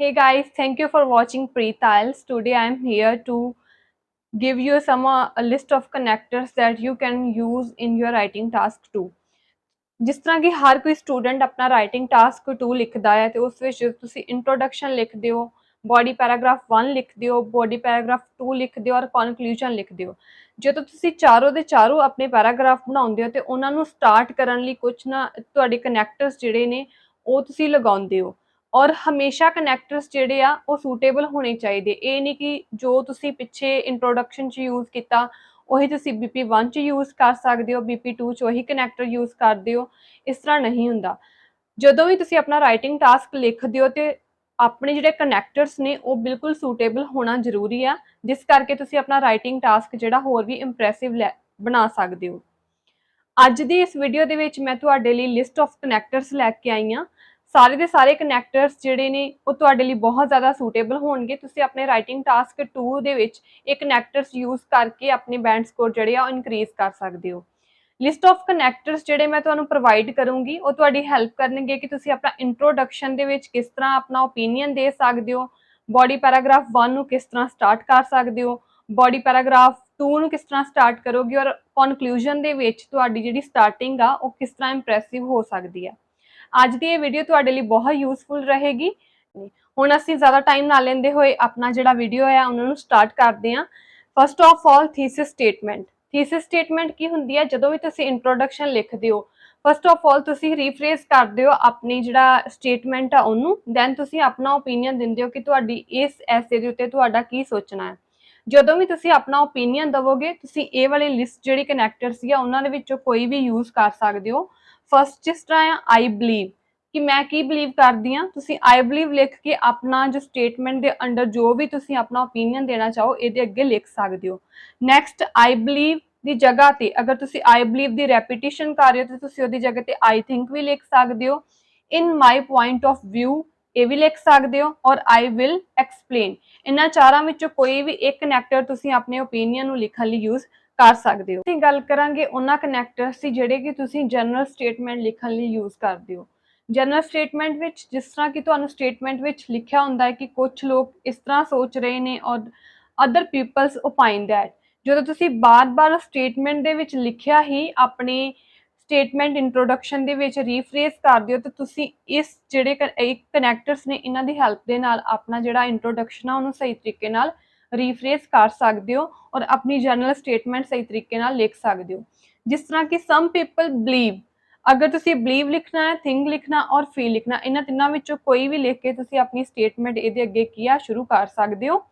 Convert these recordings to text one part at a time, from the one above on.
Hey guys, thank you for watching Pre-Tiles. Today I am here to give you a list of connectors that you can use in your writing task too. ਜਿਸ ਤਰ੍ਹਾਂ ਕਿ ਹਰ ਕੋਈ student ਆਪਣਾ writing task 2 ਲਿਖਦਾ ਹੈ ਤੇ ਉਸ ਵਿੱਚ ਤੁਸੀਂ ਇੰਟਰੋਡਕਸ਼ਨ ਲਿਖਦੇ ਹੋ, ਬੋਡੀ ਪੈਰਾਗ੍ਰਾਫ 1 ਲਿਖਦੇ ਹੋ, ਬੋਡੀ ਪੈਰਾਗ੍ਰਾਫ 2 ਲਿਖਦੇ ਹੋ ਔਰ ਕਨਕਲੂਜਨ ਲਿਖਦੇ ਹੋ। ਜਦੋਂ ਤੁਸੀਂ ਚਾਰੋਂ ਦੇ ਚਾਰੋਂ ਆਪਣੇ ਪੈਰਾਗ੍ਰਾਫ ਬਣਾਉਂਦੇ ਹੋ ਤੇ ਉਹਨਾਂ ਨੂੰ ਸਟਾਰਟ ਕਰਨ ਲਈ ਕੁਝ ਨਾ ਤੁਹਾਡੇ ਕਨੈਕਟਰਸ ਜਿਹੜੇ ਨੇ ਉਹ ਤੁਸੀਂ ਲਗਾਉਂਦੇ ਹੋ ਔਰ ਹਮੇਸ਼ਾ ਕਨੈਕਟਰਸ ਜਿਹੜੇ ਆ ਉਹ ਸੂਟੇਬਲ ਹੋਣੇ ਚਾਹੀਦੇ। ਇਹ ਨਹੀਂ ਕਿ ਜੋ ਤੁਸੀਂ ਪਿੱਛੇ ਇੰਟਰੋਡਕਸ਼ਨ 'ਚ ਯੂਜ਼ ਕੀਤਾ ਉਹੀ ਤੁਸੀਂ BP1 'ਚ ਯੂਜ਼ ਕਰ ਸਕਦੇ ਹੋ, BP2 'ਚ ਉਹੀ ਕਨੈਕਟਰ ਯੂਜ਼ ਕਰਦੇ ਹੋ। ਇਸ ਤਰ੍ਹਾਂ ਨਹੀਂ ਹੁੰਦਾ। ਜਦੋਂ ਵੀ ਤੁਸੀਂ ਆਪਣਾ ਰਾਈਟਿੰਗ ਟਾਸਕ ਲਿਖਦੇ ਹੋ ਤੇ ਆਪਣੇ ਜਿਹੜੇ ਕਨੈਕਟਰਸ ਨੇ ਉਹ ਬਿਲਕੁਲ ਸੂਟੇਬਲ ਹੋਣਾ ਜ਼ਰੂਰੀ ਆ, ਜਿਸ ਕਰਕੇ ਤੁਸੀਂ ਆਪਣਾ ਰਾਈਟਿੰਗ ਟਾਸਕ ਜਿਹੜਾ ਹੋਰ ਵੀ ਇੰਪ੍ਰੈਸਿਵ ਬਣਾ ਸਕਦੇ ਹੋ। ਅੱਜ ਦੀ ਇਸ ਵੀਡੀਓ ਦੇ ਵਿੱਚ ਮੈਂ ਤੁਹਾਡੇ ਲਈ ਲਿਸਟ ਆਫ ਕਨੈਕਟਰਸ ਲੈ ਕੇ ਆਈ ਹਾਂ। ਸਾਰੇ ਦੇ ਸਾਰੇ ਕਨੈਕਟਰਸ ਜਿਹੜੇ ਨੇ ਉਹ ਤੁਹਾਡੇ ਲਈ ਬਹੁਤ ਜ਼ਿਆਦਾ ਸੂਟੇਬਲ ਹੋਣਗੇ। ਤੁਸੀਂ ਆਪਣੇ ਰਾਈਟਿੰਗ ਟਾਸਕ 2 ਦੇ ਵਿੱਚ ਇਹ ਕਨੈਕਟਰਸ ਯੂਜ਼ ਕਰਕੇ ਆਪਣੇ ਬੈਂਡ ਸਕੋਰ ਜਿਹੜੇ ਆ ਉਹ ਇਨਕਰੀਜ਼ ਕਰ ਸਕਦੇ ਹੋ। ਲਿਸਟ ਆਫ ਕਨੈਕਟਰਸ ਜਿਹੜੇ ਮੈਂ ਤੁਹਾਨੂੰ ਪ੍ਰੋਵਾਈਡ ਕਰੂੰਗੀ ਉਹ ਤੁਹਾਡੀ ਹੈਲਪ ਕਰਨਗੇ ਕਿ ਤੁਸੀਂ ਆਪਣਾ ਇੰਟਰੋਡਕਸ਼ਨ ਦੇ ਵਿੱਚ ਕਿਸ ਤਰ੍ਹਾਂ ਆਪਣਾ ਓਪੀਨੀਅਨ ਦੇ ਸਕਦੇ ਹੋ, ਬੋਡੀ ਪੈਰਾਗ੍ਰਾਫ 1 ਨੂੰ ਕਿਸ ਤਰ੍ਹਾਂ ਸਟਾਰਟ ਕਰ ਸਕਦੇ ਹੋ, ਬੋਡੀ ਪੈਰਾਗ੍ਰਾਫ 2 ਨੂੰ ਕਿਸ ਤਰ੍ਹਾਂ ਸਟਾਰਟ ਕਰੋਗੇ ਔਰ ਕਨਕਲੂਜਨ ਦੇ ਵਿੱਚ ਤੁਹਾਡੀ ਜਿਹੜੀ ਸਟਾਰਟਿੰਗ ਆ ਉਹ ਕਿਸ ਤਰ੍ਹਾਂ ਇੰਪ੍ਰੈਸਿਵ ਹੋ ਸਕਦੀ ਆ। ਅੱਜ ਦੀ ਇਹ ਵੀਡੀਓ ਤੁਹਾਡੇ ਲਈ ਬਹੁਤ ਯੂਜ਼ਫੁਲ ਰਹੇਗੀ। ਹੁਣ ਅਸੀਂ ਜ਼ਿਆਦਾ ਟਾਈਮ ਨਾ ਲੈਂਦੇ ਹੋਏ ਆਪਣਾ ਜਿਹੜਾ ਵੀਡੀਓ ਹੈ ਉਹਨਾਂ ਨੂੰ ਸਟਾਰਟ ਕਰਦੇ ਹਾਂ। First of all thesis statement. Thesis statement ਕੀ ਹੁੰਦੀ ਹੈ? ਜਦੋਂ ਵੀ ਤੁਸੀਂ ਇੰਟਰੋਡਕਸ਼ਨ ਲਿਖਦੇ ਹੋ ਫਸਟ ਆਫ ਆਲ ਤੁਸੀਂ ਰੀਫਰੇਜ਼ ਕਰਦੇ ਹੋ ਆਪਣੀ ਜਿਹੜਾ ਸਟੇਟਮੈਂਟ ਆ ਉਹਨੂੰ, ਦੈਨ ਤੁਸੀਂ ਆਪਣਾ ਓਪੀਨੀਅਨ ਦਿੰਦੇ ਹੋ ਕਿ ਤੁਹਾਡੀ ਇਸ ਐਸੇ ਦੇ ਉੱਤੇ ਤੁਹਾਡਾ ਕੀ ਸੋਚਣਾ ਹੈ। ਜਦੋਂ ਵੀ ਤੁਸੀਂ ਆਪਣਾ ਓਪੀਨੀਅਨ ਦਵੋਗੇ ਤੁਸੀਂ ਇਹ ਵਾਲੀ ਲਿਸਟ ਜਿਹੜੀ ਕਨੈਕਟਰ ਸੀ ਆ ਉਹਨਾਂ ਦੇ ਵਿੱਚੋਂ ਕੋਈ ਵੀ ਯੂਜ਼ ਕਰ ਸਕਦੇ ਹੋ। ਫਸਟ ਜਿਸ ਤਰ੍ਹਾਂ ਆ ਆਈ ਬਲੀਵ, ਕਿ ਮੈਂ ਕੀ ਬਲੀਵ ਕਰਦੀ ਹਾਂ, ਤੁਸੀਂ ਆਈ ਬਲੀਵ ਲਿਖ ਕੇ ਆਪਣਾ ਜੋ ਸਟੇਟਮੈਂਟ ਦੇ ਅੰਡਰ ਜੋ ਵੀ ਤੁਸੀਂ ਆਪਣਾ ਓਪੀਨੀਅਨ ਦੇਣਾ ਚਾਹੋ ਇਹਦੇ ਅੱਗੇ ਲਿਖ ਸਕਦੇ ਹੋ। ਨੈਕਸਟ ਆਈ ਬਲੀਵ ਦੀ ਜਗ੍ਹਾ ਤੇ ਅਗਰ ਤੁਸੀਂ ਆਈ ਬਲੀਵ ਦੀ ਰੈਪੀਟੀਸ਼ਨ ਕਰ ਰਹੇ ਹੋ ਤਾਂ ਤੁਸੀਂ ਉਹਦੀ ਜਗ੍ਹਾ ਤੇ ਆਈ ਥਿੰਕ ਵੀ ਲਿਖ ਸਕਦੇ ਹੋ। ਇਨ ਮਾਈ ਪੁਆਇੰਟ ਆਫ ਵਿਊ ਇਹ ਵੀ ਲਿਖ ਸਕਦੇ ਹੋ ਔਰ ਆਈ ਵਿਲ ਐਕਸਪਲੇਨ। ਇਹਨਾਂ ਚਾਰਾਂ ਵਿੱਚੋਂ ਕੋਈ ਵੀ ਇੱਕ ਕਨੈਕਟਰ ਤੁਸੀਂ ਆਪਣੇ ਓਪੀਨੀਅਨ ਨੂੰ ਲਿਖਣ ਲਈ ਯੂਜ਼ ਕਰ ਸਕਦੇ ਹੋ। ਅਸੀਂ ਗੱਲ ਕਰਾਂਗੇ ਉਹਨਾਂ ਕਨੈਕਟਰਸ ਦੀ ਜਿਹੜੇ ਕਿ ਤੁਸੀਂ ਜਨਰਲ ਸਟੇਟਮੈਂਟ ਲਿਖਣ ਲਈ ਯੂਜ਼ ਕਰਦੇ ਹੋ। ਜਨਰਲ ਸਟੇਟਮੈਂਟ ਵਿੱਚ ਜਿਸ ਤਰ੍ਹਾਂ ਕਿ ਤੁਹਾਨੂੰ ਸਟੇਟਮੈਂਟ ਵਿੱਚ ਲਿਖਿਆ ਹੁੰਦਾ ਹੈ ਕਿ ਕੁਝ ਲੋਕ ਇਸ ਤਰ੍ਹਾਂ ਸੋਚ ਰਹੇ ਨੇ ਔਰ ਅਦਰ ਪੀਪਲਸ ਓਪਾਈਨ ਦੈਟ, ਜਦੋਂ ਤੁਸੀਂ ਬਾਰ-ਬਾਰ ਸਟੇਟਮੈਂਟ ਦੇ ਵਿੱਚ ਲਿਖਿਆ ਹੀ ਆਪਣੇ ਸਟੇਟਮੈਂਟ ਇੰਟਰੋਡਕਸ਼ਨ ਦੇ ਵਿੱਚ ਰੀਫਰੇਜ਼ ਕਰਦੇ ਹੋ ਤਾਂ ਤੁਸੀਂ ਇਸ ਜਿਹੜੇ ਕਨੈਕਟਰਸ ਨੇ ਇਹਨਾਂ ਦੀ ਹੈਲਪ ਦੇ ਨਾਲ ਆਪਣਾ ਜਿਹੜਾ ਇੰਟਰੋਡਕਸ਼ਨ ਆ ਉਹਨੂੰ ਸਹੀ ਤਰੀਕੇ ਨਾਲ ਰੀਫਰੇਜ਼ ਕਰ ਸਕਦੇ ਹੋ ਔਰ ਆਪਣੀ ਜਨਰਲ ਸਟੇਟਮੈਂਟ ਸਹੀ ਤਰੀਕੇ ਨਾਲ ਲਿਖ ਸਕਦੇ ਹੋ। ਜਿਸ ਤਰ੍ਹਾਂ ਕਿ ਸਮ ਪੀਪਲ ਬਲੀਵ, ਅਗਰ ਤੁਸੀਂ ਬਲੀਵ ਲਿਖਣਾ ਹੈ, ਥਿੰਕ ਲਿਖਣਾ ਔਰ ਫੀਲ ਲਿਖਣਾ, ਇਹਨਾਂ ਤਿੰਨਾਂ ਵਿੱਚੋਂ ਕੋਈ ਵੀ ਲਿਖ ਕੇ ਤੁਸੀਂ ਆਪਣੀ ਸਟੇਟਮੈਂਟ ਇਹਦੇ ਅੱਗੇ ਕੀਆ ਸ਼ੁਰੂ ਕਰ ਸਕਦੇ ਹੋ।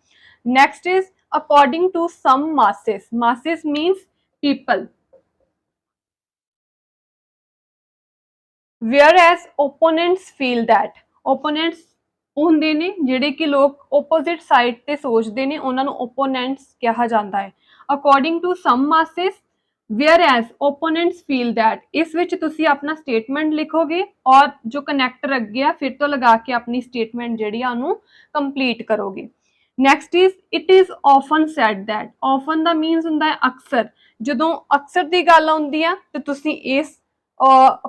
Next is according to some masses. Masses means people, whereas opponents feel that। opponents ਹੁੰਦੇ ਨੇ ਜਿਹੜੇ ਕਿ ਲੋਕ opposite side ਤੇ ਸੋਚਦੇ ਨੇ, ਉਹਨਾਂ ਨੂੰ opponents ਕਿਹਾ ਜਾਂਦਾ ਹੈ। according to some masses whereas opponents feel that, ਇਸ ਵਿੱਚ ਤੁਸੀਂ ਆਪਣਾ ਸਟੇਟਮੈਂਟ ਲਿਖੋਗੇ ਔਰ ਜੋ ਕਨੈਕਟਰ ਅੱਗੇ ਆ ਫਿਰ ਤੋਂ ਲਗਾ ਕੇ ਆਪਣੀ ਸਟੇਟਮੈਂਟ ਜਿਹੜੀ ਆ ਉਹਨੂੰ ਕੰਪਲੀਟ ਕਰੋਗੇ। Next is it is often said that। often the means ਹੁੰਦਾ ਹੈ ਅਕਸਰ। ਜਦੋਂ ਅਕਸਰ ਦੀ ਗੱਲ ਆਉਂਦੀ ਆ ਤੇ ਤੁਸੀਂ ਇਸ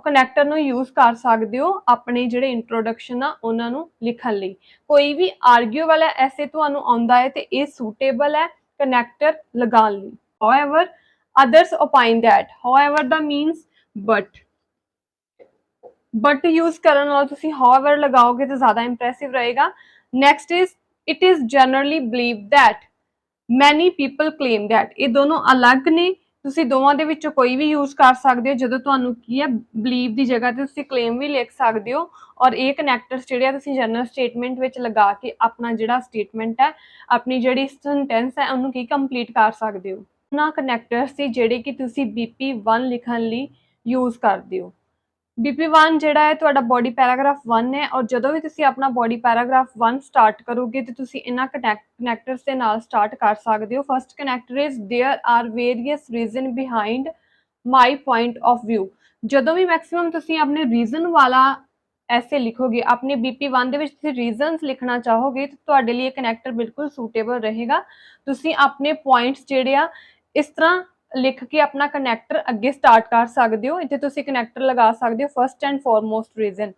ਕਨੈਕਟਰ ਨੂੰ ਯੂਜ਼ ਕਰ ਸਕਦੇ ਹੋ ਆਪਣੇ ਜਿਹੜੇ ਇੰਟਰੋਡਕਸ਼ਨ ਆ ਉਹਨਾਂ ਨੂੰ ਲਿਖਣ ਲਈ। ਕੋਈ ਵੀ ਆਰਗਿਊ ਵਾਲਾ ਐਸੇ ਤੁਹਾਨੂੰ ਆਉਂਦਾ ਹੈ ਤੇ ਇਹ ਸੂਟੇਬਲ ਹੈ ਕਨੈਕਟਰ ਲਗਾਉਣ ਲਈ। however others opine that। however the means but use ਕਰਨ ਨਾਲ ਤੁਸੀਂ however ਲਗਾਓਗੇ ਤਾਂ ਜ਼ਿਆਦਾ ਇੰਪ੍ਰੈਸਿਵ ਰਹੇਗਾ। Next is it is generally believe that। many people claim that। ਇਹ ਦੋਨੋਂ ਅਲੱਗ ਨੇ, ਤੁਸੀਂ ਦੋਵਾਂ ਦੇ ਵਿੱਚੋਂ ਕੋਈ ਵੀ ਯੂਜ਼ ਕਰ ਸਕਦੇ ਹੋ। ਜਦੋਂ ਤੁਹਾਨੂੰ ਕੀ ਹੈ ਬਲੀਵ ਦੀ ਜਗ੍ਹਾ ਤੇ ਤੁਸੀਂ ਕਲੇਮ ਵੀ ਲਿਖ ਸਕਦੇ ਹੋ ਔਰ ਇਹ ਕਨੈਕਟਰਸ ਜਿਹੜੇ ਆ ਤੁਸੀਂ ਜਨਰਲ ਸਟੇਟਮੈਂਟ ਵਿੱਚ ਲਗਾ ਕੇ ਆਪਣਾ ਜਿਹੜਾ ਸਟੇਟਮੈਂਟ ਹੈ, ਆਪਣੀ ਜਿਹੜੀ ਸੈਂਟੈਂਸ ਹੈ ਉਹਨੂੰ ਕੀ ਕੰਪਲੀਟ ਕਰ ਸਕਦੇ ਹੋ। ਉਹਨਾਂ ਕਨੈਕਟਰਸ ਸੀ ਜਿਹੜੇ ਕਿ ਤੁਸੀਂ BP1 ਲਿਖਣ ਲਈ ਯੂਜ਼ ਕਰਦੇ ਹੋ। BP1 ਜਿਹੜਾ ਹੈ ਤੁਹਾਡਾ ਬੋਡੀ ਪੈਰਾਗ੍ਰਾਫ 1 ਹੈ ਔਰ ਜਦੋਂ ਵੀ ਤੁਸੀਂ ਆਪਣਾ ਬੋਡੀ ਪੈਰਾਗ੍ਰਾਫ 1 ਸਟਾਰਟ ਕਰੋਗੇ ਤੇ ਤੁਸੀਂ ਇਹਨਾਂ ਕਨੈਕਟਰਸ ਦੇ ਨਾਲ ਸਟਾਰਟ ਕਰ ਸਕਦੇ ਹੋ। First connector is there are various reason behind my point of view. ਜਦੋਂ ਵੀ ਮੈਕਸਿਮਮ ਤੁਸੀਂ ਆਪਣੇ ਰੀਜ਼ਨ ਵਾਲਾ ਐਸੇ ਲਿਖੋਗੇ, ਆਪਣੇ BP1 ਦੇ ਵਿੱਚ ਤੁਸੀਂ ਰੀਜ਼ਨਸ ਲਿਖਣਾ ਚਾਹੋਗੇ ਤਾਂ ਤੁਹਾਡੇ ਲਈ ਇਹ ਕਨੈਕਟਰ ਬਿਲਕੁਲ ਸੂਟੇਬਲ ਰਹੇਗਾ। ਤੁਸੀਂ ਆਪਣੇ ਪੁਆਇੰਟਸ ਜਿਹੜੇ ਆ ਇਸ ਤਰ੍ਹਾਂ ਲਿਖ ਕੇ ਆਪਣਾ ਕਨੈਕਟਰ ਅੱਗੇ ਸਟਾਰਟ ਕਰ ਸਕਦੇ ਹੋ। ਇੱਥੇ ਤੁਸੀਂ ਕਨੈਕਟਰ ਲਗਾ ਸਕਦੇ ਹੋ first and foremost reason.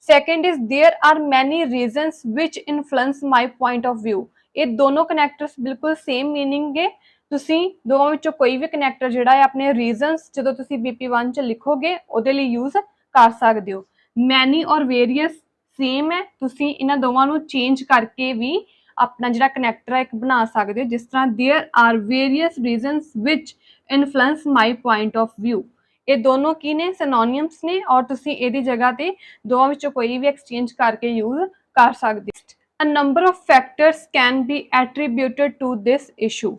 Second is there are many reasons which influence my point of view. ये दोनों कनैक्टर्स बिल्कुल सेम मीनिंग है। ਤੁਸੀਂ ਦੋਵਾਂ ਵਿੱਚੋਂ ਕੋਈ ਵੀ ਕਨੈਕਟਰ ਜਿਹੜਾ ਹੈ ਆਪਣੇ ਰੀਜ਼ਨਸ ਜਦੋਂ ਤੁਸੀਂ BP1 ਚ ਲਿਖੋਗੇ ਉਹਦੇ ਲਈ ਯੂਜ਼ ਕਰ ਸਕਦੇ ਹੋ। ਮੈਨੀ ਔਰ ਵੇਰੀਅਸ ਸੇਮ ਹੈ, ਤੁਸੀਂ ਇਹਨਾਂ ਦੋਵਾਂ ਨੂੰ ਚੇਂਜ ਕਰਕੇ ਵੀ ਆਪਣਾ ਜਿਹੜਾ ਕਨੈਕਟਰ ਹੈ ਇੱਕ ਬਣਾ ਸਕਦੇ ਹੋ। ਜਿਸ ਤਰ੍ਹਾਂ there are various reasons which influence my point of view. ਇਹ ਦੋਨੋਂ ਕੀ ਨੇ, ਸਿਨੋਨੀਮਸ ਨੇ, ਔਰ ਤੁਸੀਂ ਇਹਦੀ ਜਗ੍ਹਾ ਤੇ ਦੋਵਾਂ ਵਿੱਚੋਂ ਕੋਈ ਵੀ ਐਕਸਚੇਂਜ ਕਰਕੇ ਯੂਜ਼ ਕਰ ਸਕਦੇ ਹੋ। A number of factors can be attributed to this issue।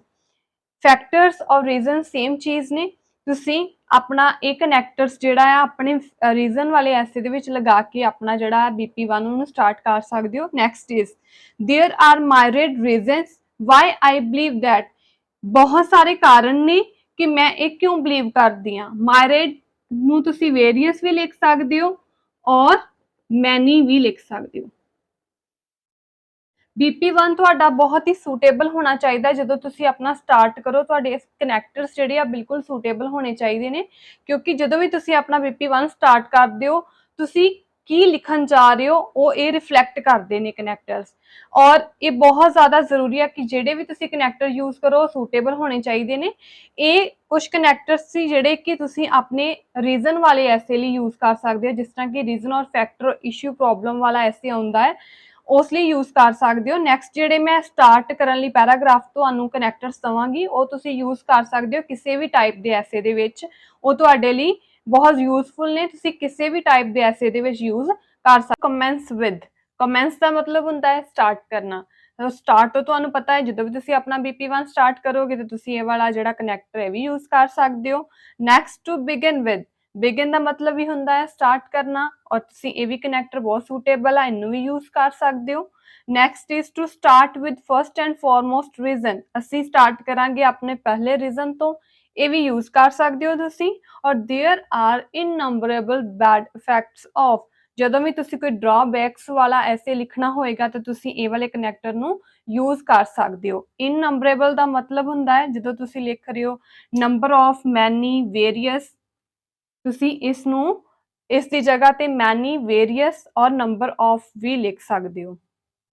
Factors और रीजन सेम चीज़ ने। ਤੁਸੀਂ ਆਪਣਾ ਇਹ ਕਨੈਕਟਰਸ ਜਿਹੜਾ ਆ ਆਪਣੇ ਰੀਜ਼ਨ ਵਾਲੇ ਐਸੇ ਦੇ ਵਿੱਚ ਲਗਾ ਕੇ ਆਪਣਾ ਜਿਹੜਾ BP1 ਨੂੰ ਸਟਾਰਟ ਕਰ ਸਕਦੇ ਹੋ। Next is there are myriad reasons why I believe that। ਬਹੁਤ ਸਾਰੇ ਕਾਰਨ ਨੇ ਕਿ ਮੈਂ ਇਹ ਕਿਉਂ ਬਲੀਵ ਕਰਦੀ ਹਾਂ। myriad ਨੂੰ ਤੁਸੀਂ ਵੇਰੀਅਸ ਵੀ ਲਿਖ ਸਕਦੇ ਹੋ ਔਰ ਮੈਨੀ ਵੀ ਲਿਖ ਸਕਦੇ ਹੋ। BP1 ਤੁਹਾਡਾ ਬਹੁਤ ਹੀ ਸੂਟੇਬਲ ਹੋਣਾ ਚਾਹੀਦਾ ਜਦੋਂ ਤੁਸੀਂ ਆਪਣਾ ਸਟਾਰਟ ਕਰੋ। ਤੁਹਾਡੇ ਕਨੈਕਟਰਸ ਜਿਹੜੇ ਆ ਬਿਲਕੁਲ ਸੂਟੇਬਲ ਹੋਣੇ ਚਾਹੀਦੇ ਨੇ, ਕਿਉਂਕਿ ਜਦੋਂ ਵੀ ਤੁਸੀਂ ਆਪਣਾ BP1 ਸਟਾਰਟ ਕਰਦੇ ਹੋ ਤੁਸੀਂ ਕੀ ਲਿਖਣ ਜਾ ਰਹੇ ਹੋ ਉਹ ਇਹ ਰਿਫਲੈਕਟ ਕਰਦੇ ਨੇ ਕਨੈਕਟਰਸ। ਔਰ ਇਹ ਬਹੁਤ ਜ਼ਿਆਦਾ ਜ਼ਰੂਰੀ ਹੈ ਕਿ ਜਿਹੜੇ ਵੀ ਤੁਸੀਂ ਕਨੈਕਟਰ ਯੂਜ਼ ਕਰੋ ਸੂਟੇਬਲ ਹੋਣੇ ਚਾਹੀਦੇ ਨੇ। ਇਹ ਕੁਝ ਕਨੈਕਟਰਸ ਸੀ ਜਿਹੜੇ ਕਿ ਤੁਸੀਂ ਆਪਣੇ ਰੀਜ਼ਨ ਵਾਲੇ ਐਸੇ ਲਈ ਯੂਜ਼ ਕਰ ਸਕਦੇ ਹੋ, ਜਿਸ ਤਰ੍ਹਾਂ ਕਿ ਰੀਜ਼ਨ ਔਰ ਫੈਕਟਰ ਇਸ਼ੂ ਪ੍ਰੋਬਲਮ ਵਾਲਾ ਐਸੇ ਆਉਂਦਾ ਹੈ, ਉਸ ਲਈ ਯੂਜ਼ ਕਰ ਸਕਦੇ ਹੋ। ਨੈਕਸਟ ਜਿਹੜੇ ਮੈਂ ਸਟਾਰਟ ਕਰਨ ਲਈ ਪੈਰਾਗ੍ਰਾਫ ਤੁਹਾਨੂੰ ਕਨੈਕਟਰਸ ਦਵਾਂਗੀ ਉਹ ਤੁਸੀਂ ਯੂਜ਼ ਕਰ ਸਕਦੇ ਹੋ ਕਿਸੇ ਵੀ ਟਾਈਪ ਦੇ ਐਸੇ ਦੇ ਵਿੱਚ। ਉਹ ਤੁਹਾਡੇ ਲਈ ਬਹੁਤ ਯੂਜ਼ਫੁਲ ਨੇ, ਤੁਸੀਂ ਕਿਸੇ ਵੀ ਟਾਈਪ ਦੇ ਐਸੇ ਦੇ ਵਿੱਚ ਯੂਜ਼ ਕਰ ਸਕਦੇ। ਕਮੈਂਸ ਵਿਦ, ਕਮੈਂਸ ਦਾ ਮਤਲਬ ਹੁੰਦਾ ਹੈ ਸਟਾਰਟ ਕਰਨਾ। ਸਟਾਰਟ ਤੋਂ ਤੁਹਾਨੂੰ ਪਤਾ ਹੈ ਜਦੋਂ ਵੀ ਤੁਸੀਂ ਆਪਣਾ BP1 ਸਟਾਰਟ ਕਰੋਗੇ ਤਾਂ ਤੁਸੀਂ ਇਹ ਵਾਲਾ ਜਿਹੜਾ ਕਨੈਕਟਰ ਹੈ ਵੀ ਯੂਜ਼ ਕਰ ਸਕਦੇ ਹੋ। Next to begin with, begin ਦਾ ਮਤਲਬ ਵੀ ਹੁੰਦਾ ਹੈ ਸਟਾਰਟ ਕਰਨਾ, ਔਰ ਤੁਸੀਂ ਇਹ ਵੀ ਕਨੈਕਟਰ ਬਹੁਤ ਸੂਟੇਬਲ ਹੈ, ਇਹਨੂੰ ਵੀ ਯੂਜ਼ ਕਰ ਸਕਦੇ ਹੋ। Next is to start with first and foremost reason. ਅਸੀਂ ਸਟਾਰਟ ਕਰਾਂਗੇ ਆਪਣੇ ਪਹਿਲੇ ਰੀਜ਼ਨ ਤੋਂ, ਇਹ ਵੀ ਯੂਜ਼ ਕਰ ਸਕਦੇ ਹੋ ਤੁਸੀਂ। ਔਰ there are innumerable bad effects of. ਜਦੋਂ ਵੀ ਤੁਸੀਂ ਕੋਈ ਡਰਾਬੈਕਸ ਵਾਲਾ ਐਸੇ ਲਿਖਣਾ ਹੋਏਗਾ ਤਾਂ ਤੁਸੀਂ ਇਹ ਵਾਲੇ ਕਨੈਕਟਰ ਨੂੰ ਯੂਜ਼ ਕਰ ਸਕਦੇ ਹੋ। ਇਨਨੰਬਰੇਬਲ ਦਾ ਮਤਲਬ ਹੁੰਦਾ ਹੈ ਜਦੋਂ ਤੁਸੀਂ ਲਿਖ ਰਹੇ ਹੋ ਨੰਬਰ ਆਫ, ਮੈਨੀ, ਵੇਰੀਅਸ, ਤੁਸੀਂ ਇਸ ਨੂੰ ਇਸ ਦੀ ਜਗ੍ਹਾ ਤੇ ਮੈਨੀ, ਵੇਰੀਅਸ ਔਰ ਨੰਬਰ ਆਫ ਵੀ ਲਿਖ ਸਕਦੇ ਹੋ।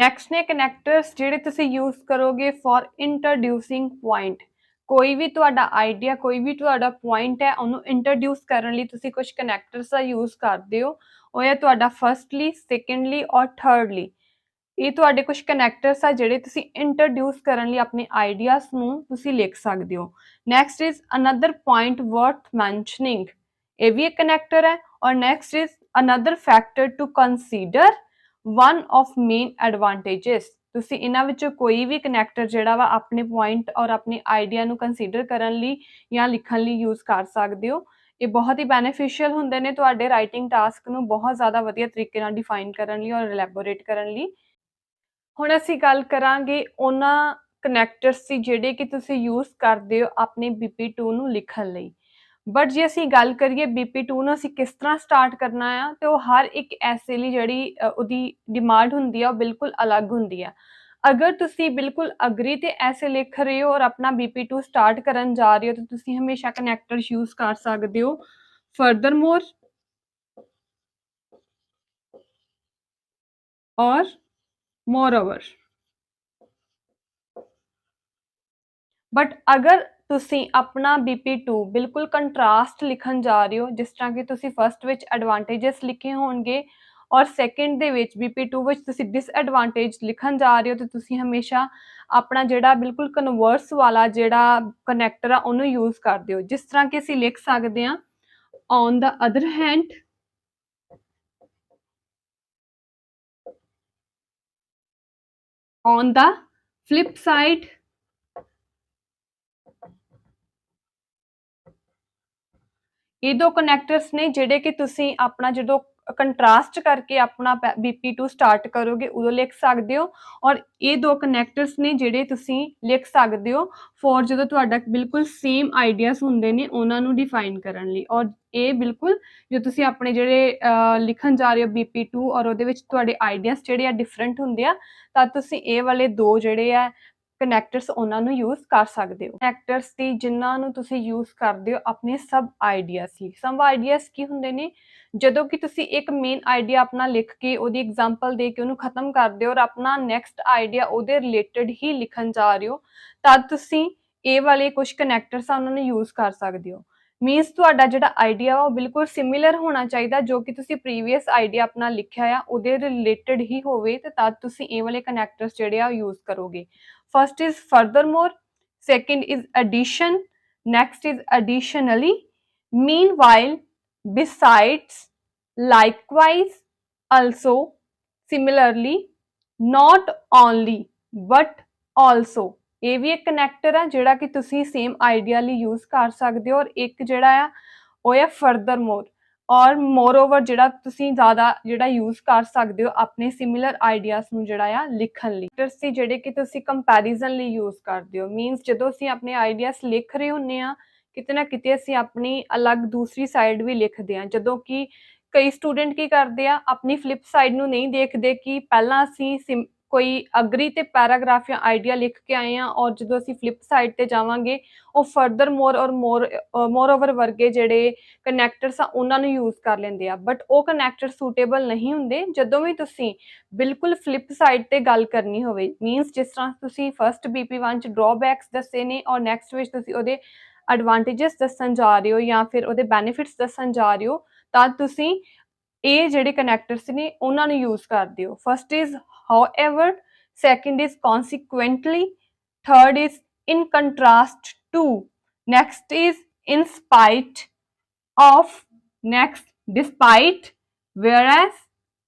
ਨੈਕਸਟ ਨੇ ਕਨੈਕਟਰਸ ਜਿਹੜੇ ਤੁਸੀਂ ਯੂਜ਼ ਕਰੋਗੇ ਫॉर ਇੰਟਰੋਡਿਊਸਿੰਗ ਪੁਆਇੰਟ। ਕੋਈ ਵੀ ਤੁਹਾਡਾ ਆਈਡੀਆ, ਕੋਈ ਵੀ ਤੁਹਾਡਾ ਪੁਆਇੰਟ ਹੈ ਉਹਨੂੰ ਇੰਟਰੋਡਿਊਸ ਕਰਨ ਲਈ ਤੁਸੀਂ ਕੁਝ ਕਨੈਕਟਰਸ ਦਾ ਯੂਜ਼ ਕਰਦੇ ਹੋ। ਉਹ ਹੈ ਤੁਹਾਡਾ ਫਰਸਟਲੀ, ਸੈਕੰਡਲੀ ਔਰ ਥਰਡਲੀ। ਇਹ ਤੁਹਾਡੇ ਕੁਝ ਕਨੈਕਟਰਸ ਆ ਜਿਹੜੇ ਤੁਸੀਂ ਇੰਟਰੋਡਿਊਸ ਕਰਨ ਲਈ ਆਪਣੇ ਆਈਡੀਆਜ਼ ਨੂੰ ਤੁਸੀਂ ਲਿਖ ਸਕਦੇ ਹੋ। Next is another point worth mentioning, ਇਹ ਵੀ ਇੱਕ ਕਨੈਕਟਰ ਹੈ। ਔਰ next is another factor to consider, one of main advantages. ਤੁਸੀਂ ਇਹਨਾਂ ਵਿੱਚੋਂ ਕੋਈ ਵੀ ਕਨੈਕਟਰ ਜਿਹੜਾ ਵਾ ਆਪਣੇ ਪੁਆਇੰਟ ਔਰ ਆਪਣੇ ਆਈਡੀਆ ਨੂੰ ਕੰਸੀਡਰ ਕਰਨ ਲਈ ਜਾਂ ਲਿਖਣ ਲਈ ਯੂਜ਼ ਕਰ ਸਕਦੇ ਹੋ। ਇਹ ਬਹੁਤ ਹੀ ਬੈਨੀਫੀਸ਼ੀਅਲ ਹੁੰਦੇ ਨੇ ਤੁਹਾਡੇ ਰਾਈਟਿੰਗ ਟਾਸਕ ਨੂੰ ਬਹੁਤ ਜ਼ਿਆਦਾ ਵਧੀਆ ਤਰੀਕੇ ਨਾਲ ਡਿਫਾਈਨ ਕਰਨ ਲਈ ਔਰ ਇਲੈਬੋਰੇਟ ਕਰਨ ਲਈ। ਹੁਣ ਅਸੀਂ ਗੱਲ ਕਰਾਂਗੇ ਉਹਨਾਂ ਕਨੈਕਟਰਸ ਦੀ ਜਿਹੜੇ ਕਿ ਤੁਸੀਂ ਯੂਜ਼ ਕਰਦੇ ਹੋ ਆਪਣੇ BP2 ਨੂੰ ਲਿਖਣ ਲਈ। ਬਟ ਜੇ ਅਸੀਂ ਗੱਲ ਕਰੀਏ BP2 ਨੂੰ ਅਸੀਂ ਕਿਸ ਤਰ੍ਹਾਂ ਸਟਾਰਟ ਕਰਨਾ ਆ, ਤੇ ਉਹ ਹਰ ਇੱਕ ਐਸੇ ਲਈ ਜਿਹੜੀ ਉਹਦੀ ਡਿਮਾਂਡ ਹੁੰਦੀ ਆ ਉਹ ਬਿਲਕੁਲ ਅਲੱਗ ਹੁੰਦੀ ਆ। ਅਗਰ ਤੁਸੀਂ ਬਿਲਕੁਲ ਅਗਰੀ ਤੇ ਐਸੇ ਲਿਖ ਰਹੇ ਹੋ ਔਰ ਆਪਣਾ BP2 ਸਟਾਰਟ ਕਰਨ ਜਾ ਰਹੇ ਹੋ ਤਾਂ ਤੁਸੀਂ ਹਮੇਸ਼ਾ ਕਨੈਕਟਰਸ ਯੂਜ਼ ਕਰ ਸਕਦੇ ਹੋ ਫਰਦਰਮੋਰ ਔਰ ਮੋਰਓਵਰ। ਬਟ ਅਗਰ ਤੁਸੀਂ ਆਪਣਾ BP2 ਬਿਲਕੁਲ ਕੰਟਰਾਸਟ ਲਿਖਣ ਜਾ ਰਹੇ ਹੋ, ਜਿਸ ਤਰ੍ਹਾਂ ਕਿ ਤੁਸੀਂ ਫਸਟ ਵਿੱਚ ਐਡਵਾਂਟੇजेस ਲਿਖੇ ਹੋਣਗੇ ਔਰ ਸੈਕਿੰਡ ਦੇ ਵਿੱਚ BP2 ਵਿੱਚ ਤੁਸੀਂ ਡਿਸਐਡਵਾਂਟੇਜ ਲਿਖਣ ਜਾ ਰਹੇ ਹੋ, ਤਾਂ ਤੁਸੀਂ ਹਮੇਸ਼ਾ ਆਪਣਾ ਜਿਹੜਾ ਬਿਲਕੁਲ ਕਨਵਰਸ ਵਾਲਾ ਜਿਹੜਾ ਕਨੈਕਟਰ ਆ ਉਹਨੂੰ ਯੂਜ਼ ਕਰਦੇ ਹੋ। ਜਿਸ ਤਰ੍ਹਾਂ ਕਿ ਅਸੀਂ ਲਿਖ ਸਕਦੇ ਹਾਂ on the other hand, on the flip side, ਇਹ ਦੋ ਕਨੈਕਟਰਸ ਨੇ ਜਿਹੜੇ ਕਿ ਤੁਸੀਂ ਆਪਣਾ ਜਦੋਂ ਕੰਟਰਾਸਟ ਕਰਕੇ ਆਪਣਾ BP2 ਸਟਾਰਟ ਕਰੋਗੇ ਉਦੋਂ ਲਿਖ ਸਕਦੇ ਹੋ। ਔਰ ਇਹ ਦੋ ਕਨੈਕਟਰਸ ਨੇ ਜਿਹੜੇ ਤੁਸੀਂ ਲਿਖ ਸਕਦੇ ਹੋ ਫॉर ਜਦੋਂ ਤੁਹਾਡਾ ਬਿਲਕੁਲ ਸੇਮ ਆਈਡੀਆਜ਼ ਹੁੰਦੇ ਨੇ ਉਹਨਾਂ ਨੂੰ ਡਿਫਾਈਨ ਕਰਨ ਲਈ। ਔਰ ਇਹ ਬਿਲਕੁਲ ਜੋ ਤੁਸੀਂ ਆਪਣੇ ਜਿਹੜੇ ਲਿਖਣ ਜਾ ਰਹੇ ਹੋ BP2 ਔਰ ਉਹਦੇ ਵਿੱਚ ਤੁਹਾਡੇ ਆਈਡੀਆਜ਼ ਜਿਹੜੇ ਆ ਡਿਫਰੈਂਟ ਹੁੰਦੇ ਆ, ਤਾਂ ਤੁਸੀਂ ਇਹ ਵਾਲੇ ਦੋ ਜਿਹੜੇ ਆ ਕਨੈਕਟਰਸ ਉਹਨਾਂ ਨੂੰ ਯੂਜ਼ ਕਰ ਸਕਦੇ ਹੋ। ਕਨੈਕਟਰਸ ਦੀ ਜਿਨ੍ਹਾਂ ਨੂੰ ਤੁਸੀਂ ਯੂਜ਼ ਕਰਦੇ ਹੋ ਆਪਣੇ ਸਬ ਆਈਡੀਆਸ ਲਈ। ਸਬ ਆਈਡੀਆਸ ਕੀ ਹੁੰਦੇ ਨੇ? ਜਦੋਂ ਕਿ ਤੁਸੀਂ ਇੱਕ ਮੇਨ ਆਈਡੀਆ ਆਪਣਾ ਲਿਖ ਕੇ ਉਹਦੀ ਐਗਜ਼ਾਮਪਲ ਦੇ ਕੇ ਉਹਨੂੰ ਖਤਮ ਕਰਦੇ ਹੋ ਔਰ ਆਪਣਾ ਨੈਕਸਟ ਆਈਡੀਆ ਉਹਦੇ ਰਿਲੇਟਡ ਹੀ ਲਿਖਣ ਜਾ ਰਹੇ ਹੋ, ਤਦ ਤੁਸੀਂ ਇਹ ਵਾਲੇ ਕੁਝ ਕਨੈਕਟਰਸ ਆ ਉਹਨਾਂ ਨੂੰ ਯੂਜ਼ ਕਰ ਸਕਦੇ ਹੋ। ਮੀਨਸ ਤੁਹਾਡਾ ਜਿਹੜਾ ਆਈਡੀਆ ਉਹ ਬਿਲਕੁਲ ਸਿਮਿਲਰ ਹੋਣਾ ਚਾਹੀਦਾ, ਜੋ ਕਿ ਤੁਸੀਂ ਪ੍ਰੀਵੀਅਸ ਆਈਡੀਆ ਆਪਣਾ ਲਿਖਿਆ ਆ ਉਹਦੇ ਰਿਲੇਟਡ ਹੀ ਹੋਵੇ, ਤੇ ਤਦ ਤੁਸੀਂ ਇਹ ਵਾਲੇ ਕਨੈਕਟਰਸ ਜਿਹੜੇ ਆ ਯੂਜ਼ ਕਰੋਗੇ। First is furthermore, second is addition, next is additionally, meanwhile, besides, likewise, also, similarly, not only but also। ਇਹ ਵੀ ਇੱਕ ਕਨੈਕਟਰ ਆ ਜਿਹੜਾ ਕਿ ਤੁਸੀਂ ਸੇਮ ਆਈਡੀਆ ਲਈ ਯੂਜ਼ ਕਰ ਸਕਦੇ ਹੋ। ਔਰ ਇੱਕ ਜਿਹੜਾ ਆ ਉਹ ਹੈ ਫਰਦਰਮੋਰ, ਔਰ ਮੋਰਓਵਰ ਜਿਹੜਾ ਤੁਸੀਂ ਜ਼ਿਆਦਾ ਜਿਹੜਾ ਯੂਜ਼ ਕਰ ਸਕਦੇ ਹੋ ਆਪਣੇ ਸਿਮਿਲਰ ਆਈਡੀਆਸ ਨੂੰ ਜਿਹੜਾ ਆ ਲਿਖਣ ਲਈ। ਕਨੈਕਟਰਸ ਜਿਹੜੇ ਕਿ ਤੁਸੀਂ ਕੰਪੈਰੀਜ਼ਨ ਲਈ ਯੂਜ਼ ਕਰਦੇ ਹੋ। ਮੀਨਸ ਜਦੋਂ ਅਸੀਂ ਆਪਣੇ ਆਈਡੀਆਸ ਲਿਖ ਰਹੇ ਹੁੰਦੇ ਆ, ਕਿਤੇ ਨਾ ਕਿਤੇ ਅਸੀਂ ਆਪਣੀ ਅਲੱਗ ਦੂਸਰੀ ਸਾਈਡ ਵੀ ਲਿਖਦੇ ਹਾਂ। ਜਦੋਂ ਕਿ ਕਈ ਸਟੂਡੈਂਟ ਕੀ ਕਰਦੇ ਆ, ਆਪਣੀ ਫਲਿਪ ਸਾਈਡ ਨੂੰ ਨਹੀਂ ਦੇਖਦੇ ਕਿ ਪਹਿਲਾਂ ਅਸੀਂ ਕੋਈ ਅਗਰੀ ਤੇ ਪੈਰਾਗ੍ਰਾਫ ਜਾਂ ਆਈਡੀਆ ਲਿਖ ਕੇ ਆਏ ਆ, ਔਰ ਜਦੋਂ ਅਸੀਂ ਫਲਿਪ ਸਾਈਡ ਤੇ ਜਾਵਾਂਗੇ ਉਹ ਫਰਦਰ ਮੋਰ ਔਰ ਮੋਰ ਓਵਰ ਵਰਗੇ ਜਿਹੜੇ ਕਨੈਕਟਰਸ ਆ ਉਹਨਾਂ ਨੂੰ ਯੂਜ਼ ਕਰ ਲੈਂਦੇ ਆ। ਬਟ ਉਹ ਕਨੈਕਟਰ ਸੂਟੇਬਲ ਨਹੀਂ ਹੁੰਦੇ ਜਦੋਂ ਵੀ ਤੁਸੀਂ ਬਿਲਕੁਲ ਫਲਿਪ ਸਾਈਡ ਤੇ ਗੱਲ ਕਰਨੀ ਹੋਵੇ। ਮੀਨਸ ਜਿਸ ਤਰ੍ਹਾਂ ਤੁਸੀਂ ਫਸਟ BP1 ਚ ਡਰਾਬੈਕਸ ਦੱਸੇ ਨੇ ਔਰ ਨੈਕਸਟ ਵਿੱਚ ਤੁਸੀਂ ਉਹਦੇ ਐਡਵਾਂਟੇਜਸ ਦੱਸਣ ਜਾ ਰਹੇ ਹੋ ਜਾਂ ਫਿਰ ਉਹਦੇ ਬੈਨੀਫਿਟਸ ਦੱਸਣ ਜਾ ਰਹੇ ਹੋ, ਤਾਂ ਤੁਸੀਂ ਇਹ ਜਿਹੜੇ ਕਨੈਕਟਰਸ ਨੇ ਉਹਨਾਂ ਨੂੰ ਯੂਜ਼ ਕਰਦੇ ਹੋ। First is however, second is consequently, third is in contrast to, next is in spite of, next despite, whereas,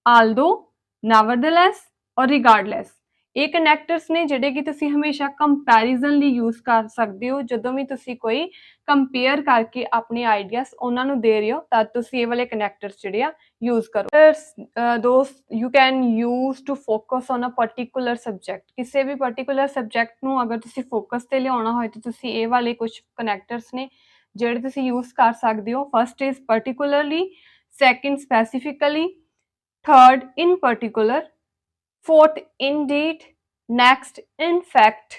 although, nevertheless or regardless। ਇਹ ਕਨੈਕਟਰਸ ਨੇ ਜਿਹੜੇ ਕਿ ਤੁਸੀਂ ਹਮੇਸ਼ਾ ਕੰਪੈਰੀਜ਼ਨ ਲਈ ਯੂਜ਼ ਕਰ ਸਕਦੇ ਹੋ। ਜਦੋਂ ਵੀ ਤੁਸੀਂ ਕੋਈ ਕੰਪੇਅਰ ਕਰਕੇ ਆਪਣੇ ਆਈਡੀਆਸ ਉਹਨਾਂ ਨੂੰ ਦੇ ਰਹੇ ਹੋ, ਤਾਂ ਤੁਸੀਂ ਇਹ ਵਾਲੇ ਕਨੈਕਟਰਸ ਜਿਹੜੇ ਆ ਯੂਜ਼ ਕਰੋ। ਦੋਸਤ you can use to focus on a particular subject. ਕਿਸੇ ਵੀ ਪਰਟੀਕੂਲਰ ਸਬਜੈਕਟ ਨੂੰ ਅਗਰ ਤੁਸੀਂ ਫੋਕਸ ਤੇ ਲਿਆਉਣਾ ਹੋਏ ਤਾਂ ਤੁਸੀਂ ਇਹ ਵਾਲੇ ਕੁਝ ਕਨੈਕਟਰਸ ਨੇ ਜਿਹੜੇ ਤੁਸੀਂ ਯੂਜ਼ ਕਰ ਸਕਦੇ ਹੋ। First is particularly, second specifically, third in particular, fourth indeed, next in fact,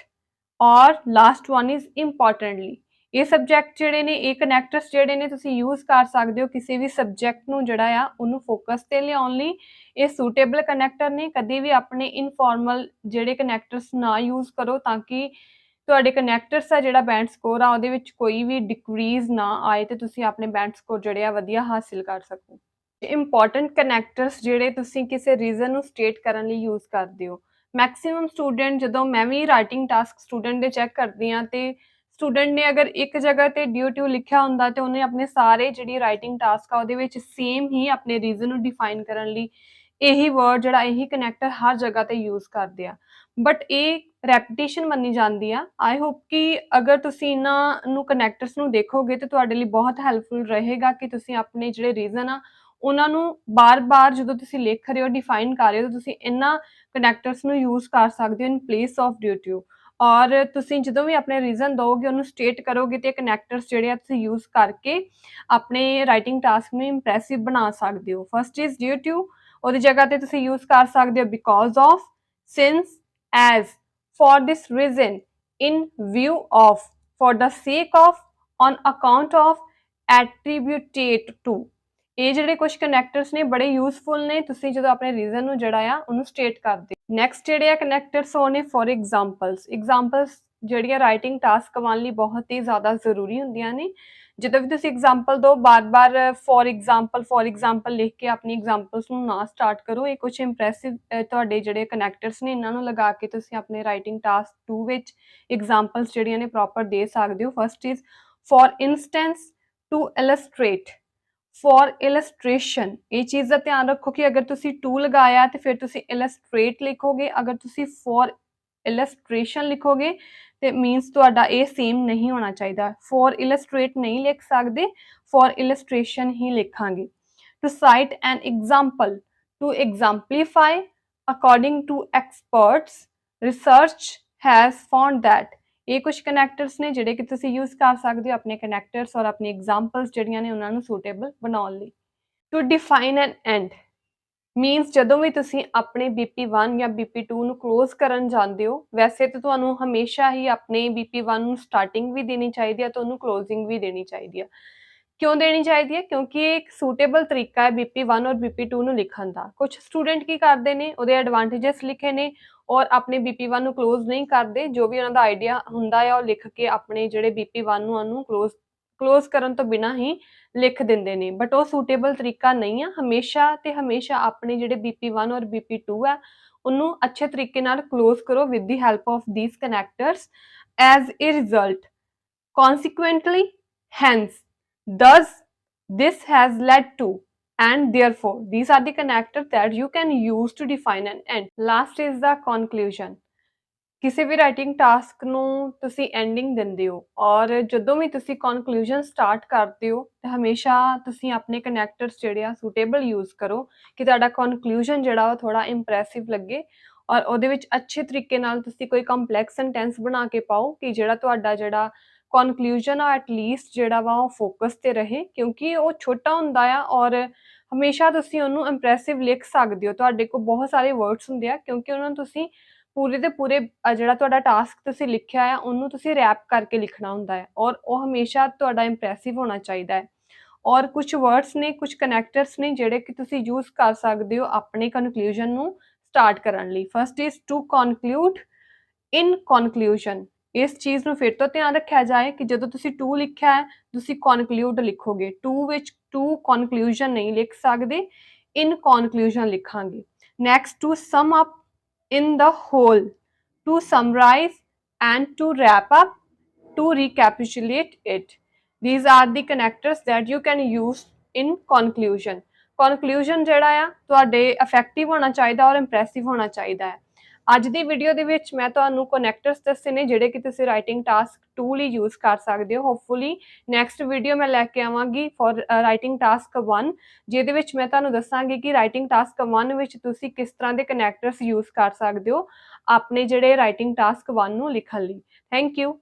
ਔਰ ਲਾਸਟ ਵਨ ਇਜ਼ ਇੰਪੋਰਟੈਂਟਲੀ। ਇਹ ਸਬਜੈਕਟ ਜਿਹੜੇ ਨੇ, ਇਹ ਕਨੈਕਟਰਸ ਜਿਹੜੇ ਨੇ ਤੁਸੀਂ ਯੂਜ਼ ਕਰ ਸਕਦੇ ਹੋ ਕਿਸੇ ਵੀ ਸਬਜੈਕਟ ਨੂੰ ਜਿਹੜਾ ਆ ਉਹਨੂੰ ਫੋਕਸ ਤੇ ਲਿਆਉਣ ਲਈ। ਇਹ ਸੂਟੇਬਲ ਕਨੈਕਟਰ ਨੇ। ਕਦੇ ਵੀ ਆਪਣੇ ਇਨਫੋਰਮਲ ਜਿਹੜੇ ਕਨੈਕਟਰਸ ਨਾ ਯੂਜ਼ ਕਰੋ, ਤਾਂ ਕਿ ਤੁਹਾਡੇ ਕਨੈਕਟਰਸ ਆ ਜਿਹੜਾ ਬੈਂਡ ਸਕੋਰ ਆ ਉਹਦੇ ਵਿੱਚ ਕੋਈ ਵੀ ਡਿਕਰੀਜ਼ ਨਾ ਆਏ ਤੇ ਤੁਸੀਂ ਆਪਣੇ ਬੈਂਡ ਸਕੋਰ ਜਿਹੜੇ ਆ ਵਧੀਆ ਹਾਸਿਲ ਕਰ ਸਕੋ। ਇੰਪੋਰਟੈਂਟ ਕਨੈਕਟਰਸ ਜਿਹੜੇ ਤੁਸੀਂ ਕਿਸੇ ਰੀਜ਼ਨ ਨੂੰ ਸਟੇਟ ਕਰਨ ਲਈ ਯੂਜ਼ ਕਰਦੇ ਹੋ। ਮੈਕਸਿਮਮ ਸਟੂਡੈਂਟ, ਜਦੋਂ ਮੈਂ ਵੀ ਰਾਈਟਿੰਗ ਟਾਸਕ ਸਟੂਡੈਂਟ ਦੇ ਚੈੱਕ ਕਰਦੀ ਹਾਂ, ਤੇ ਸਟੂਡੈਂਟ ਨੇ ਅਗਰ ਇੱਕ ਜਗ੍ਹਾ ਤੇ ਡਿਊ ਟੂ ਲਿਖਿਆ ਹੁੰਦਾ ਤੇ ਉਹਨੇ ਆਪਣੇ ਸਾਰੇ ਜਿਹੜੀ ਰਾਈਟਿੰਗ ਟਾਸਕ ਆ ਉਹਦੇ ਵਿੱਚ ਸੇਮ ਹੀ ਆਪਣੇ ਰੀਜ਼ਨ ਨੂੰ ਡਿਫਾਈਨ ਕਰਨ ਲਈ ਇਹੀ ਵਰਡ ਜਿਹੜਾ ਇਹੀ ਕਨੈਕਟਰ ਹਰ ਜਗ੍ਹਾ ਤੇ ਯੂਜ਼ ਕਰਦੇ ਆ। ਬਟ ਇਹ ਰੈਪੀਟੇਸ਼ਨ ਮੰਨੀ ਜਾਂਦੀ ਆ। ਆਈ ਹੋਪ ਕਿ ਅਗਰ ਤੁਸੀਂ ਇਹਨਾਂ ਨੂੰ ਕਨੈਕਟਰਸ ਨੂੰ ਦੇਖੋਗੇ ਤੇ ਤੁਹਾਡੇ ਲਈ ਬਹੁਤ ਹੈਲਪਫੁਲ ਰਹੇਗਾ ਕਿ ਤੁਸੀਂ ਆਪਣੇ ਜਿਹੜੇ ਰੀਜ਼ਨ ਆ ਉਹਨਾਂ ਨੂੰ ਬਾਰ-ਬਾਰ ਜਦੋਂ ਤੁਸੀਂ ਲਿਖ ਰਹੇ ਹੋ, ਡਿਫਾਈਨ ਕਰ ਰਹੇ ਹੋ, ਤੁਸੀਂ ਇਹਨਾਂ ਕਨੈਕਟਰਸ ਨੂੰ ਯੂਜ਼ ਕਰ ਸਕਦੇ ਹੋ in place of due to. ਔਰ ਤੁਸੀਂ ਜਦੋਂ ਵੀ ਆਪਣੇ ਰੀਜ਼ਨ ਦੋਗੇ, ਉਹਨੂੰ ਸਟੇਟ ਕਰੋਗੇ, ਤੇ ਕਨੈਕਟਰਸ ਜਿਹੜੇ ਆ ਤੁਸੀਂ ਯੂਜ਼ ਕਰਕੇ ਆਪਣੇ ਰਾਈਟਿੰਗ ਟਾਸਕ ਨੂੰ ਇੰਪ੍ਰੈਸਿਵ ਬਣਾ ਸਕਦੇ ਹੋ। ਫਸਟ ਇਜ਼ ਡਿਊ ਟੂ, ਉਹਦੀ ਜਗ੍ਹਾ ਤੇ ਤੁਸੀਂ ਯੂਜ਼ ਕਰ ਸਕਦੇ ਹੋ because of, since, as, for this reason, in view of, for the sake of, on account of, attributed to. ਇਹ ਜਿਹੜੇ ਕੁਝ ਕਨੈਕਟਰਸ ਨੇ ਬੜੇ ਯੂਜ਼ਫੁਲ ਨੇ ਤੁਸੀਂ ਜਦੋਂ ਆਪਣੇ ਰੀਜ਼ਨ ਨੂੰ ਜਿਹੜਾ ਆ ਉਹਨੂੰ ਸਟੇਟ ਕਰਦੇ। ਨੈਕਸਟ ਜਿਹੜੇ ਆ ਕਨੈਕਟਰਸ ਉਹ ਨੇ ਫॉर ਐਗਜ਼ਾਮਪਲਸ। ਐਗਜ਼ਾਮਪਲਸ ਜਿਹੜੀਆਂ ਰਾਈਟਿੰਗ ਟਾਸਕ ਕਰਨ ਲਈ ਬਹੁਤ ਹੀ ਜ਼ਿਆਦਾ ਜ਼ਰੂਰੀ ਹੁੰਦੀਆਂ ਨੇ। ਜਦੋਂ ਵੀ ਤੁਸੀਂ ਐਗਜ਼ਾਮਪਲ ਦੋ, ਬਾਰ-ਬਾਰ ਫॉर ਐਗਜ਼ਾਮਪਲ ਲਿਖ ਕੇ ਆਪਣੀ ਐਗਜ਼ਾਮਪਲਸ ਨੂੰ ਨਾ ਸਟਾਰਟ ਕਰੋ। ਇਹ ਕੁਝ ਇੰਪ੍ਰੈਸਿਵ ਤੁਹਾਡੇ ਜਿਹੜੇ ਕਨੈਕਟਰਸ ਨੇ ਇਹਨਾਂ ਨੂੰ ਲਗਾ ਕੇ ਤੁਸੀਂ ਆਪਣੇ ਰਾਈਟਿੰਗ ਟਾਸਕ 2 ਵਿੱਚ ਐਗਜ਼ਾਮਪਲਸ ਜਿਹੜੀਆਂ ਨੇ ਪ੍ਰੋਪਰ ਦੇ ਸਕਦੇ ਹੋ। First is for instance, to illustrate, for illustration. ਇਹ ਚੀਜ਼ ਦਾ ਧਿਆਨ ਰੱਖੋ ਕਿ ਅਗਰ ਤੁਸੀਂ ਟੂ ਲਗਾਇਆ ਤੇ ਫਿਰ ਤੁਸੀਂ ਇਲਸਟ੍ਰੇਟ ਲਿਖੋਗੇ। ਅਗਰ ਤੁਸੀਂ ਫॉर ਇਲਸਟ੍ਰੇਸ਼ਨ ਲਿਖੋਗੇ ਤੇ ਮੀਨਸ ਤੁਹਾਡਾ ਇਹ ਸੇਮ ਨਹੀਂ ਹੋਣਾ ਚਾਹੀਦਾ। ਫॉर ਇਲਸਟ੍ਰੇਟ ਨਹੀਂ ਲਿਖ ਸਕਦੇ, ਫॉर ਇਲਸਟ੍ਰੇਸ਼ਨ ਹੀ ਲਿਖਾਂਗੇ। To cite an example, to exemplify, according to experts, research has found that. ਇਹ ਕੁਝ ਕਨੈਕਟਰਸ ਨੇ ਜਿਹੜੇ ਕਿ ਤੁਸੀਂ ਯੂਜ਼ ਕਰ ਸਕਦੇ ਹੋ ਆਪਣੇ ਕਨੈਕਟਰਸ ਔਰ ਆਪਣੀ ਐਗਜ਼ਾਮਪਲਸ ਜਿਹੜੀਆਂ ਨੇ ਉਹਨਾਂ ਨੂੰ ਸੂਟੇਬਲ ਬਣਾਉਣ ਲਈ। To define an end, means ਜਦੋਂ ਵੀ ਤੁਸੀਂ ਆਪਣੇ BP1 ਜਾਂ BP2 ਨੂੰ ਕਲੋਜ਼ ਕਰਨ ਜਾਂਦੇ ਹੋ, ਵੈਸੇ ਤਾਂ ਤੁਹਾਨੂੰ ਹਮੇਸ਼ਾ ਹੀ ਆਪਣੇ BP1 ਨੂੰ ਸਟਾਰਟਿੰਗ ਵੀ ਦੇਣੀ ਚਾਹੀਦੀ ਹੈ ਤੇ ਉਹਨੂੰ ਕਲੋਜ਼ਿੰਗ ਵੀ ਦੇਣੀ ਚਾਹੀਦੀ ਹੈ। ਕਿਉਂ ਦੇਣੀ ਚਾਹੀਦੀ ਹੈ? ਕਿਉਂਕਿ ਇਹ ਇੱਕ ਸੂਟੇਬਲ ਤਰੀਕਾ ਹੈ BP1 ਔਰ BP2 ਨੂੰ ਲਿਖਣ ਦਾ। ਕੁਝ ਸਟੂਡੈਂਟ ਕੀ ਕਰਦੇ ਨੇ, ਉਹਦੇ ਐਡਵਾਂਟੇजेस ਲਿਖੇ ਨੇ ਔਰ ਆਪਣੇ BP1 ਨੂੰ ਕਲੋਜ਼ ਨਹੀਂ ਕਰਦੇ, ਜੋ ਵੀ ਉਹਨਾਂ ਦਾ ਆਈਡੀਆ ਹੁੰਦਾ ਆ ਉਹ ਲਿਖ ਕੇ ਆਪਣੇ ਜਿਹੜੇ BP1 ਨੂੰ ਉਹਨੂੰ ਕਲੋਜ਼ ਕਰਨ ਤੋਂ ਬਿਨਾਂ ਹੀ ਲਿਖ ਦਿੰਦੇ ਨੇ, ਬਟ ਉਹ ਸੂਟੇਬਲ ਤਰੀਕਾ ਨਹੀਂ ਆ। ਹਮੇਸ਼ਾ ਤੇ ਹਮੇਸ਼ਾ ਆਪਣੇ ਜਿਹੜੇ BP1 ਔਰ BP2 ਹੈ ਉਹਨੂੰ ਅੱਛੇ ਤਰੀਕੇ ਨਾਲ ਕਲੋਜ਼ ਕਰੋ with the help of these connectors as a result. Consequently, hence, thus, this has led to, and therefore, these are the connectors that you can use to define an end. Last is the conclusion. ਕਿਸੇ ਵੀ writing task ਨੂੰ ਤੁਸੀਂ ending ਦਿੰਦੇ ਹੋ ਔਰ ਜਦੋਂ ਵੀ ਤੁਸੀਂ conclusion start ਕਰਦੇ ਹੋ ਤੇ ਹਮੇਸ਼ਾ ਤੁਸੀਂ ਆਪਣੇ ਕਨੈਕਟਰਸ ਜਿਹੜੇ ਆ ਸੂਟੇਬਲ ਯੂਜ਼ ਕਰੋ ਕਿ ਤੁਹਾਡਾ ਕਨਕਲੂਜਨ ਜਿਹੜਾ ਉਹ ਥੋੜਾ ਇੰਪ੍ਰੈਸਿਵ ਲੱਗੇ ਔਰ ਉਹਦੇ ਵਿੱਚ ਅੱਛੇ ਤਰੀਕੇ ਨਾਲ ਤੁਸੀਂ ਕੋਈ ਕੰਪਲੈਕਸ ਸੈਂਟੈਂਸ ਬਣਾ ਕੇ ਪਾਓ ਕਿ ਜਿਹੜਾ ਤੁਹਾਡਾ ਜਿਹੜਾ ਕਨਕਲੂਜਨ ਆ ਐਟਲੀਸਟ ਜਿਹੜਾ ਵਾ ਉਹ ਫੋਕਸ ਤੇ ਰਹੇ, ਕਿਉਂਕਿ ਉਹ ਛੋਟਾ ਹੁੰਦਾ ਆ ਔਰ ਹਮੇਸ਼ਾ ਤੁਸੀਂ ਉਹਨੂੰ ਇੰਪ੍ਰੈਸਿਵ ਲਿਖ ਸਕਦੇ ਹੋ। ਤੁਹਾਡੇ ਕੋਲ ਬਹੁਤ ਸਾਰੇ ਵਰਡਸ ਹੁੰਦੇ ਆ ਕਿਉਂਕਿ ਉਹਨਾਂ ਨੂੰ ਤੁਸੀਂ ਪੂਰੇ ਦੇ ਪੂਰੇ ਜਿਹੜਾ ਤੁਹਾਡਾ ਟਾਸਕ ਤੁਸੀਂ ਲਿਖਿਆ ਆ ਉਹਨੂੰ ਤੁਸੀਂ ਰੈਪ ਕਰਕੇ ਲਿਖਣਾ ਹੁੰਦਾ ਹੈ ਔਰ ਉਹ ਹਮੇਸ਼ਾ ਤੁਹਾਡਾ ਇੰਪ੍ਰੈਸਿਵ ਹੋਣਾ ਚਾਹੀਦਾ ਹੈ। ਔਰ ਕੁਝ ਵਰਡਸ ਨੇ, ਕੁਝ ਕਨੈਕਟਰਸ ਨੇ ਜਿਹੜੇ ਕਿ ਤੁਸੀਂ ਯੂਜ਼ ਕਰ ਸਕਦੇ ਹੋ ਆਪਣੇ ਕਨਕਲੂਜਨ ਨੂੰ ਸਟਾਰਟ ਕਰਨ ਲਈ। First is to conclude. In conclusion ਇਸ ਚੀਜ਼ ਨੂੰ ਫਿਰ ਤੋਂ ਧਿਆਨ ਰੱਖਿਆ ਜਾਏ ਕਿ ਜਦੋਂ ਤੁਸੀਂ ਟੂ ਲਿਖਿਆ ਹੈ ਤੁਸੀਂ ਕਨਕਲੂਡ ਲਿਖੋਗੇ, ਟੂ ਵਿੱਚ ਟੂ ਕਨਕਲੂਜਨ ਨਹੀਂ ਲਿਖ ਸਕਦੇ, ਇਨ ਕਨਕਲੂਜਨ ਲਿਖਾਂਗੇ। Next, to sum up in the whole, to summarize and to wrap up, to recapitulate it. These are the connectors that you can use in conclusion. Conclusion ਜਿਹੜਾ ਆ ਤੁਹਾਡੇ effective ਹੋਣਾ ਚਾਹੀਦਾ ਔਰ ਇੰਪ੍ਰੈਸਿਵ ਹੋਣਾ ਚਾਹੀਦਾ ਹੈ। ਅੱਜ ਦੀ ਵੀਡੀਓ ਦੇ ਵਿੱਚ ਮੈਂ ਤੁਹਾਨੂੰ ਕਨੈਕਟਰਸ ਦੱਸੇ ਨੇ ਜਿਹੜੇ ਕਿ ਤੁਸੀਂ ਰਾਈਟਿੰਗ ਟਾਸਕ 2 ਲਈ ਯੂਜ਼ ਕਰ ਸਕਦੇ ਹੋ। ਹੋਪਫੁਲੀ ਨੈਕਸਟ ਵੀਡੀਓ ਮੈਂ ਲੈ ਕੇ ਆਵਾਂਗੀ ਫॉर ਰਾਈਟਿੰਗ ਟਾਸਕ 1, ਜਿਹਦੇ ਵਿੱਚ ਮੈਂ ਤੁਹਾਨੂੰ ਦੱਸਾਂਗੀ ਕਿ ਰਾਈਟਿੰਗ ਟਾਸਕ 1 ਵਿੱਚ ਤੁਸੀਂ ਕਿਸ ਤਰ੍ਹਾਂ ਦੇ ਕਨੈਕਟਰਸ ਯੂਜ਼ ਕਰ ਸਕਦੇ ਹੋ ਆਪਣੇ ਜਿਹੜੇ ਰਾਈਟਿੰਗ ਟਾਸਕ 1 ਨੂੰ ਲਿਖਣ ਲਈ। Thank you.